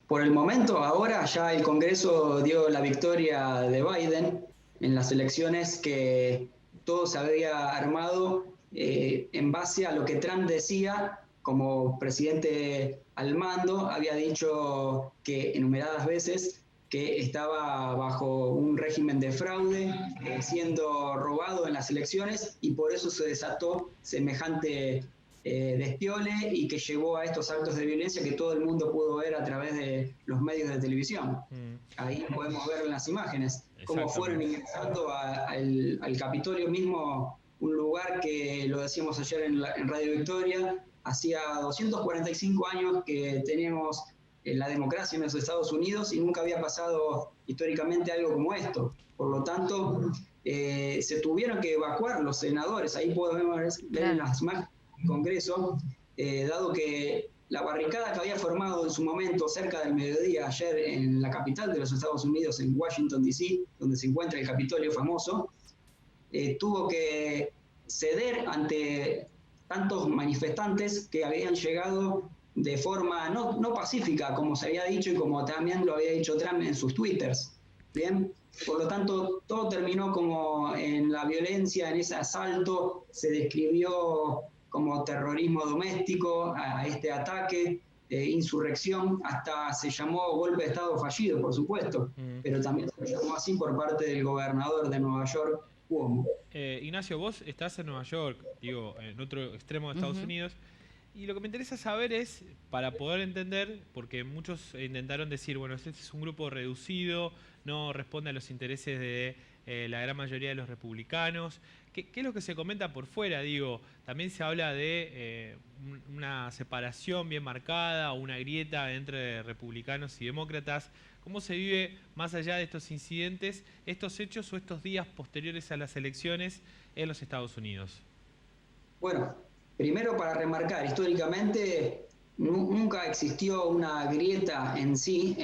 Por el momento, ahora ya el Congreso dio la victoria de Biden en las elecciones que todo se había armado en base a lo que Trump decía como presidente al mando, había dicho que enumeradas veces que estaba bajo un régimen de fraude, siendo robado en las elecciones y por eso se desató semejante despiole y que llevó a estos actos de violencia que todo el mundo pudo ver a través de los medios de televisión. Mm, Ahí podemos ver en las imágenes cómo fueron exactamente. ingresando al Capitolio mismo, un lugar que lo decíamos ayer en Radio Victoria, hacía 245 años que tenemos la democracia en los Estados Unidos y nunca había pasado históricamente algo como esto. Por lo tanto, se tuvieron que evacuar los senadores. Ahí podemos ver en Claro. las imágenes Congreso, dado que la barricada que había formado en su momento cerca del mediodía ayer en la capital de los Estados Unidos, en Washington, D.C., donde se encuentra el Capitolio famoso, tuvo que ceder ante tantos manifestantes que habían llegado de forma no pacífica, como se había dicho y como también lo había dicho Trump en sus twitters. Bien, por lo tanto, todo terminó como en la violencia, en ese asalto, se describió como terrorismo doméstico a este ataque, insurrección, hasta se llamó golpe de Estado fallido, por supuesto, Mm. pero también se llamó así por parte del gobernador de Nueva York, Cuomo. Ignacio, vos estás en Nueva York, digo, en otro extremo de Estados Ujú. Unidos, y lo que me interesa saber es, para poder entender, porque muchos intentaron decir, bueno, este es un grupo reducido, no responde a los intereses de la gran mayoría de los republicanos. ¿Qué es lo que se comenta por fuera? Digo, también se habla de una separación bien marcada, o una grieta entre republicanos y demócratas. ¿Cómo se vive, más allá de estos incidentes, estos hechos o estos días posteriores a las elecciones en los Estados Unidos? Bueno, primero para remarcar, históricamente nunca existió una grieta en sí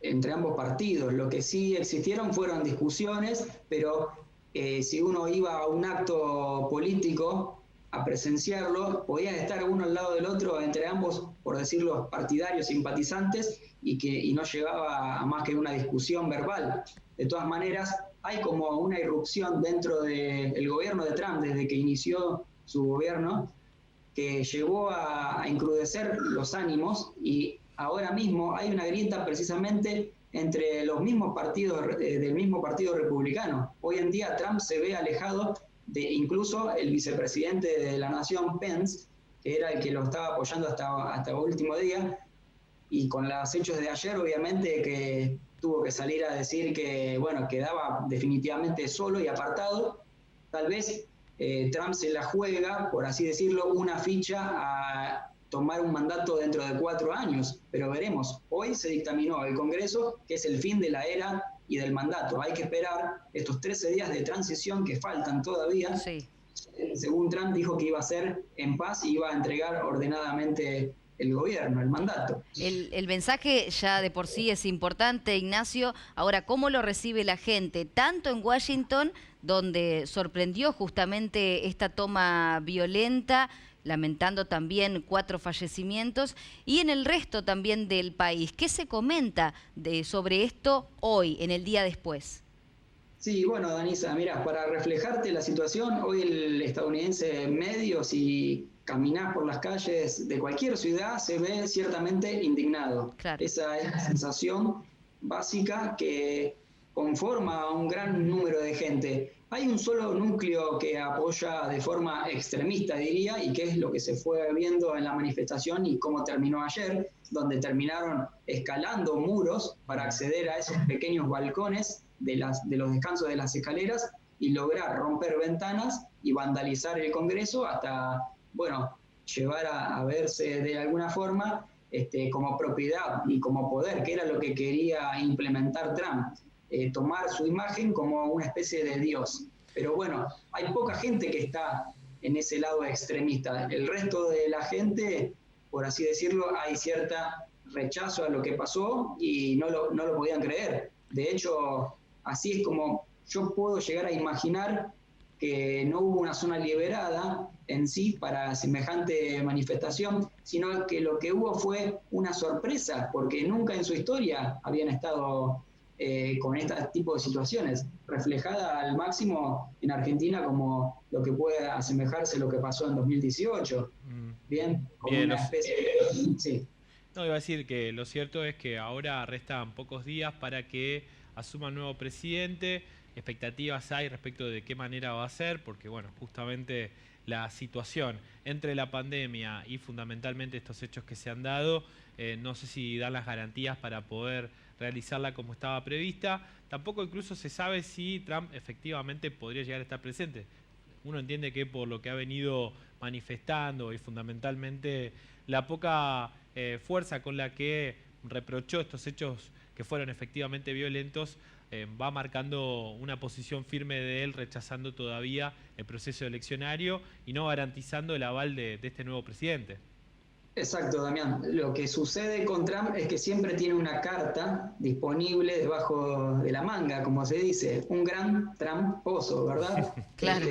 entre ambos partidos. Lo que sí existieron fueron discusiones, pero si uno iba a un acto político a presenciarlo, podía estar uno al lado del otro entre ambos, por decirlo, partidarios, simpatizantes, y no llegaba a más que una discusión verbal. De todas maneras, hay como una irrupción dentro del gobierno de Trump desde que inició su gobierno que llevó a encrudecer los ánimos y ahora mismo hay una grieta precisamente entre los mismos partidos del mismo partido republicano. Hoy en día Trump se ve alejado de incluso el vicepresidente de la nación, Pence, que era el que lo estaba apoyando hasta el último día, y con los hechos de ayer, obviamente, que tuvo que salir a decir que, bueno, quedaba definitivamente solo y apartado. Tal vez Trump se la juega, por así decirlo, una ficha a tomar un mandato dentro de 4 años, pero veremos. Hoy se dictaminó el Congreso que es el fin de la era y del mandato. Hay que esperar estos 13 días de transición que faltan todavía. Sí. Según Trump dijo que iba a ser en paz y iba a entregar ordenadamente el gobierno, el mandato. El mensaje ya de por sí es importante, Ignacio. Ahora, ¿cómo lo recibe la gente? Tanto en Washington, donde sorprendió justamente esta toma violenta, lamentando también 4 fallecimientos, y en el resto también del país. ¿Qué se comenta sobre esto hoy, en el día después? Sí, bueno, Danisa, mira, para reflejarte la situación, hoy el estadounidense medio, si caminás por las calles de cualquier ciudad, se ve ciertamente indignado. Claro. Esa es la sensación básica que conforma a un gran número de gente. Hay un solo núcleo que apoya de forma extremista, diría, y que es lo que se fue viendo en la manifestación y cómo terminó ayer, donde terminaron escalando muros para acceder a esos pequeños balcones de los descansos de las escaleras y lograr romper ventanas y vandalizar el Congreso hasta, bueno, llevar a verse de alguna forma como propiedad y como poder, que era lo que quería implementar Trump, tomar su imagen como una especie de Dios. Pero bueno, hay poca gente que está en ese lado extremista. El resto de la gente, por así decirlo, hay cierta rechazo a lo que pasó y no lo podían creer. De hecho, así es como yo puedo llegar a imaginar que no hubo una zona liberada en sí para semejante manifestación, sino que lo que hubo fue una sorpresa, porque nunca en su historia habían estado con este tipo de situaciones, reflejada al máximo en Argentina como lo que puede asemejarse a lo que pasó en 2018. Bien, como Bien, una especie de... Sí. no, iba a decir que lo cierto es que ahora restan pocos días para que asuma un nuevo presidente. Expectativas hay respecto de qué manera va a ser, porque bueno, justamente la situación entre la pandemia y fundamentalmente estos hechos que se han dado, no sé si dan las garantías para poder realizarla como estaba prevista. Tampoco incluso se sabe si Trump efectivamente podría llegar a estar presente. Uno entiende que por lo que ha venido manifestando y fundamentalmente la poca fuerza con la que reprochó estos hechos que fueron efectivamente violentos, va marcando una posición firme de él, rechazando todavía el proceso eleccionario y no garantizando el aval de este nuevo presidente. Exacto, Damián. Lo que sucede con Trump es que siempre tiene una carta disponible debajo de la manga, como se dice, un gran tramposo, ¿verdad? Claro.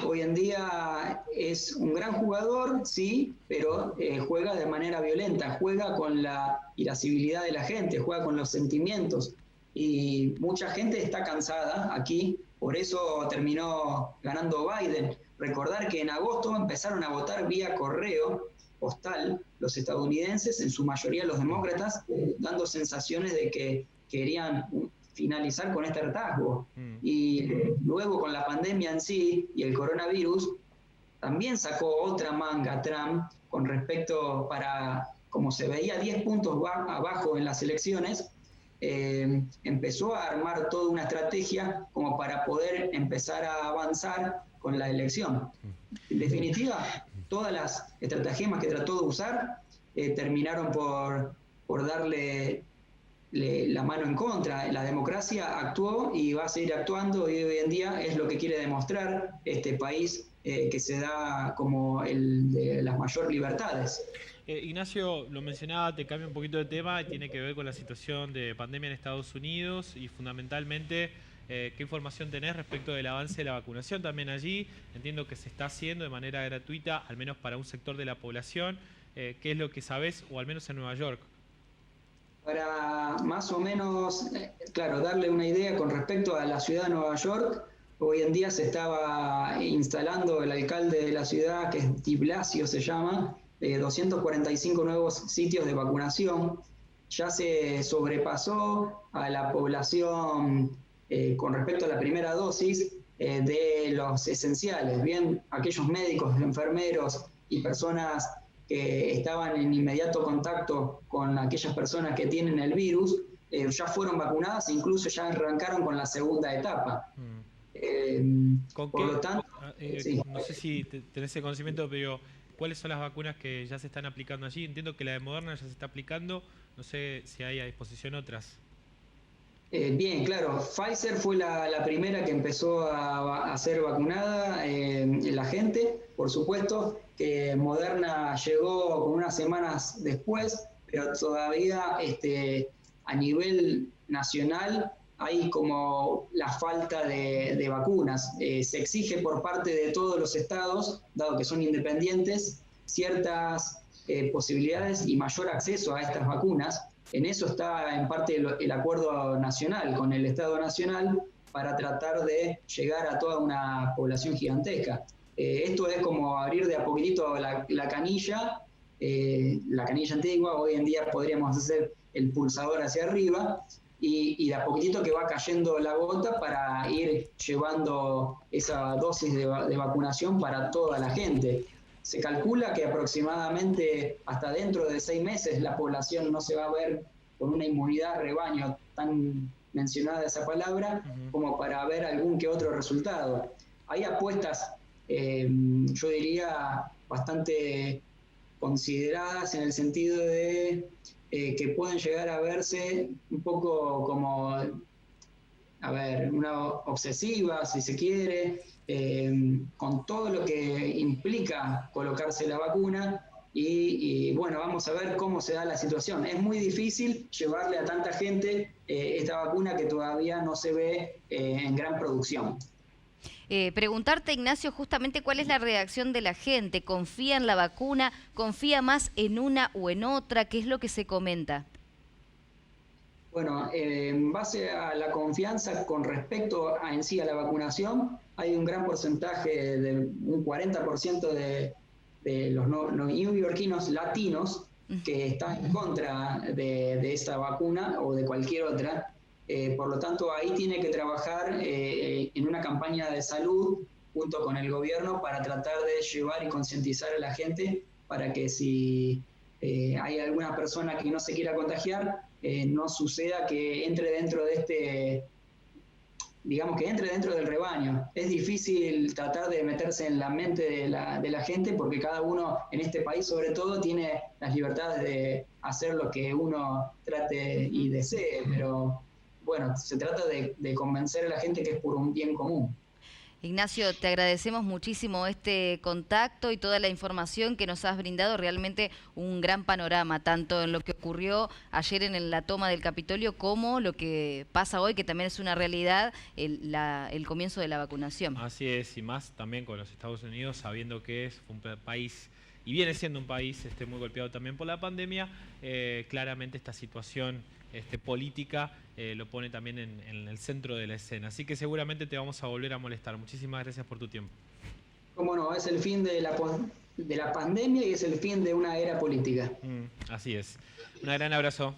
Hoy en día es un gran jugador, sí, pero juega de manera violenta, juega con la irascibilidad de la gente, juega con los sentimientos. Y mucha gente está cansada aquí, por eso terminó ganando Biden. Recordar que en agosto empezaron a votar vía correo postal los estadounidenses, en su mayoría los demócratas, dando sensaciones de que querían finalizar con este hartazgo. Y luego con la pandemia en sí y el coronavirus, también sacó otra manga Trump con respecto para, como se veía 10 puntos abajo en las elecciones, empezó a armar toda una estrategia como para poder empezar a avanzar con la elección. En definitiva, todas las estratagemas que trató de usar terminaron por darle la mano en contra. La democracia actuó y va a seguir actuando, y hoy en día es lo que quiere demostrar este país que se da como el de las mayores libertades. Ignacio, lo mencionaba, te cambio un poquito de tema, tiene que ver con la situación de pandemia en Estados Unidos y fundamentalmente qué información tenés respecto del avance de la vacunación también allí. Entiendo que se está haciendo de manera gratuita, al menos para un sector de la población. ¿Qué es lo que sabés, o al menos en Nueva York? Para más o menos, claro, darle una idea con respecto a la ciudad de Nueva York, hoy en día se estaba instalando el alcalde de la ciudad, que es Di Blasio se llama, 245 nuevos sitios de vacunación. Ya se sobrepasó a la población con respecto a la primera dosis de los esenciales, bien, aquellos médicos, enfermeros y personas que estaban en inmediato contacto con aquellas personas que tienen el virus, ya fueron vacunadas e incluso ya arrancaron con la segunda etapa. ¿Con Por qué? lo tanto, sí. No sé si tenés ese conocimiento, pero ¿cuáles son las vacunas que ya se están aplicando allí? Entiendo que la de Moderna ya se está aplicando, no sé si hay a disposición otras. Bien, claro, Pfizer fue la primera que empezó a ser vacunada la gente, por supuesto, que Moderna llegó con unas semanas después, pero todavía a nivel nacional hay como la falta de vacunas. Se exige por parte de todos los estados, dado que son independientes, ciertas posibilidades y mayor acceso a estas vacunas. En eso está en parte el acuerdo nacional con el Estado Nacional para tratar de llegar a toda una población gigantesca. Esto es como abrir de a poquitito la canilla antigua, hoy en día podríamos hacer el pulsador hacia arriba y de a poquitito que va cayendo la gota para ir llevando esa dosis de vacunación para toda la gente. Se calcula que aproximadamente hasta dentro de 6 meses la población no se va a ver con una inmunidad rebaño tan mencionada esa palabra como para ver algún que otro resultado. Hay apuestas, yo diría, bastante consideradas en el sentido de que pueden llegar a verse un poco como, a ver, una obsesiva, si se quiere, con todo lo que implica colocarse la vacuna y bueno, vamos a ver cómo se da la situación. Es muy difícil llevarle a tanta gente esta vacuna que todavía no se ve en gran producción. Preguntarte, Ignacio, justamente cuál es la reacción de la gente. ¿Confía en la vacuna? ¿Confía más en una o en otra? ¿Qué es lo que se comenta? Bueno, en base a la confianza con respecto en sí a la vacunación, hay un gran porcentaje, de un 40% de los neoyorquinos latinos que están en contra de esta vacuna o de cualquier otra. Por lo tanto, ahí tiene que trabajar en una campaña de salud junto con el gobierno para tratar de llevar y concientizar a la gente para que si hay alguna persona que no se quiera contagiar, no suceda que entre dentro de digamos que entre dentro del rebaño. Es difícil tratar de meterse en la mente de la gente porque cada uno en este país sobre todo tiene las libertades de hacer lo que uno trate y desee, pero bueno, se trata de convencer a la gente que es por un bien común. Ignacio, te agradecemos muchísimo este contacto y toda la información que nos has brindado, realmente un gran panorama, tanto en lo que ocurrió ayer en la toma del Capitolio como lo que pasa hoy, que también es una realidad, el comienzo de la vacunación. Así es, y más también con los Estados Unidos, sabiendo que es un país, y viene siendo un país muy golpeado también por la pandemia, claramente esta situación política lo pone también en el centro de la escena. Así que seguramente te vamos a volver a molestar. Muchísimas gracias por tu tiempo. Cómo no, es el fin de la pandemia y es el fin de una era política. Así es. Un gran abrazo.